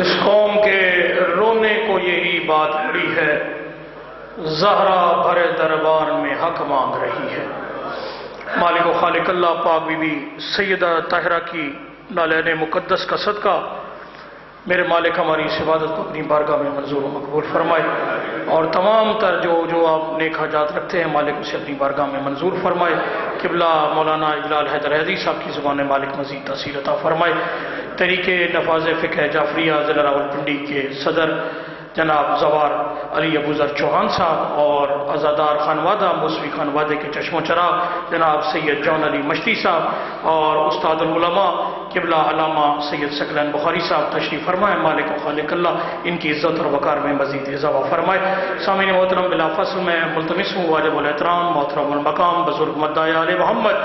اس قوم کے رونے کو یہی بات پڑی ہے، زہرا بھرے دربار میں حق مانگ رہی ہے۔ مالک و خالق اللہ پاک بی بی سیدہ طاہرہ کی نالین مقدس کا صدقہ میرے مالک ہماری اس عبادت کو اپنی بارگاہ میں منظور و مقبول فرمائے، اور تمام تر جو آپ نیک حاجات رکھتے ہیں مالک اسے اپنی بارگاہ میں منظور فرمائے۔ قبلہ مولانا اجلال حیدر حیدری صاحب کی زبان مالک مزید تاثیر عطا فرمائے۔ طریقے نفاذ فقہ جعفریہ ضلع راولپنڈی کے صدر جناب زوار علی ابوذر چوہان صاحب اور عزادار خانوادہ موسوی خانوادے کے چشم و چراغ جناب سید جون علی مشتی صاحب اور استاد العلماء قبلہ علامہ سید ثقلین بخاری صاحب تشریف فرمائے۔ مالک و خالق اللہ ان کی عزت اور وقار میں مزید اضافہ فرمائے۔ سامعین محترم، بلا فصل میں ملتمس ہوں واجب الاحترام محترم المقام بزرگ مدعی آل محمد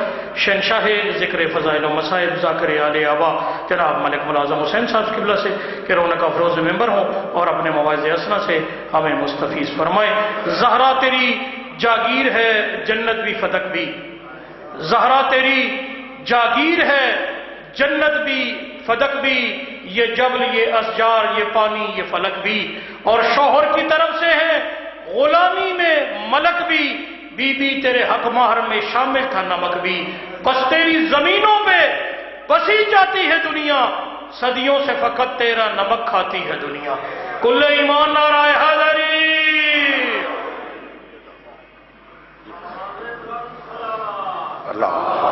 شہنشاہ ذکر فضائل و مصائب ذاکر آل آبا جناب ملک ملازم حسین صاحب قبلہ سے کہ رونق افروز ممبر ہوں اور اپنے مواعظ حسنہ سے ہمیں مستفیض فرمائے۔ زہرا تیری جاگیر ہے جنت بھی فتق بھی، زہرا تیری جاگیر ہے جنت بھی فتق بھی، یہ جبل یہ اشجار یہ پانی یہ فلک بھی، اور شوہر کی طرف سے ہے غلامی میں ملک بھی، بی بی تیرے حق مہر میں شامل تھا نمک بھی، بس تیری زمینوں پہ بسی جاتی ہے دنیا، صدیوں سے فقط تیرا نمک کھاتی ہے دنیا۔ کل ایمان نعرہ حیدری۔ اللہ